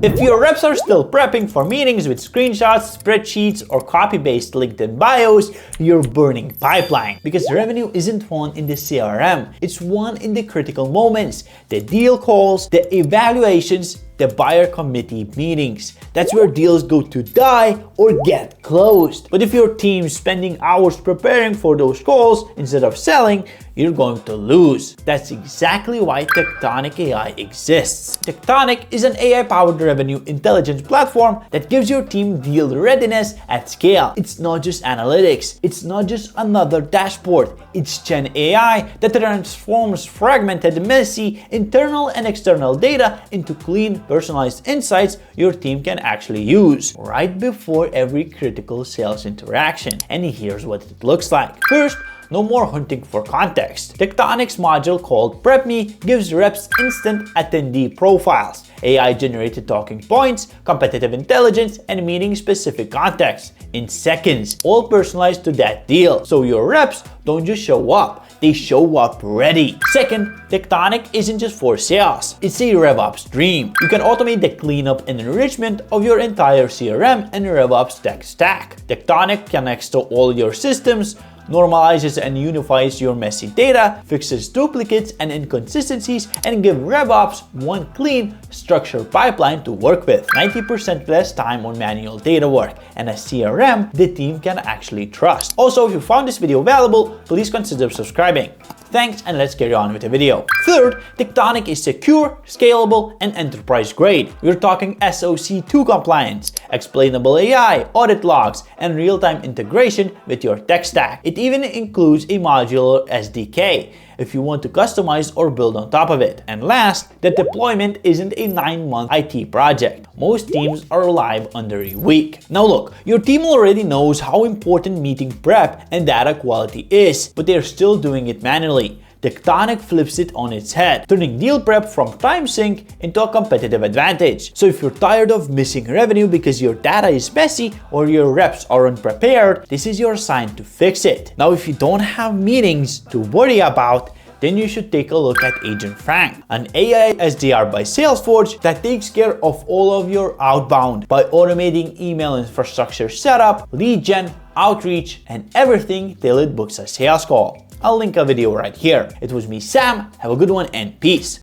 If your reps are still prepping for meetings with screenshots, spreadsheets, or copy-paste LinkedIn bios, you're burning pipeline. Because revenue isn't won in the CRM, it's won in the critical moments, the deal calls, the evaluations, the buyer committee meetings. That's where deals go to die or get closed. But if your team's spending hours preparing for those calls instead of selling, you're going to lose. That's exactly why Tektonic AI exists. Tektonic is an AI-powered revenue intelligence platform that gives your team deal readiness at scale. It's not just analytics. It's not just another dashboard. It's Gen AI that transforms fragmented, messy, internal and external data into clean, personalized insights your team can actually use right before every critical sales interaction. And here's what it looks like. First, no more hunting for context. Tektonic's module called Prep Me gives reps instant attendee profiles, AI-generated talking points, competitive intelligence, and meeting-specific context in seconds, all personalized to that deal. So your reps don't just show up, they show up ready. Second, Tektonic isn't just for sales. It's a RevOps dream. You can automate the cleanup and enrichment of your entire CRM and RevOps tech stack. Tektonic connects to all your systems, normalizes and unifies your messy data, fixes duplicates and inconsistencies, and give RevOps one clean, structured pipeline to work with. 90% less time on manual data work, and a CRM the team can actually trust. Also, if you found this video valuable, please consider subscribing. Thanks, and let's carry on with the video. Third, Tektonic is secure, scalable, and enterprise grade. We're talking SOC 2 compliance, explainable AI, audit logs, and real-time integration with your tech stack. It even includes a modular SDK if you want to customize or build on top of it. And last, the deployment isn't a 9-month IT project. Most teams are live under a week. Now look, your team already knows how important meeting prep and data quality is, but they're still doing it manually. Tektonic flips it on its head, turning deal prep from time sink into a competitive advantage. So if you're tired of missing revenue because your data is messy or your reps are unprepared, this is your sign to fix it. Now, if you don't have meetings to worry about, then you should take a look at Agent Frank, an AI SDR by Salesforge that takes care of all of your outbound by automating email infrastructure setup, lead gen, outreach, and everything till it books a sales call. I'll link a video right here. It was me, Sam. Have a good one and peace.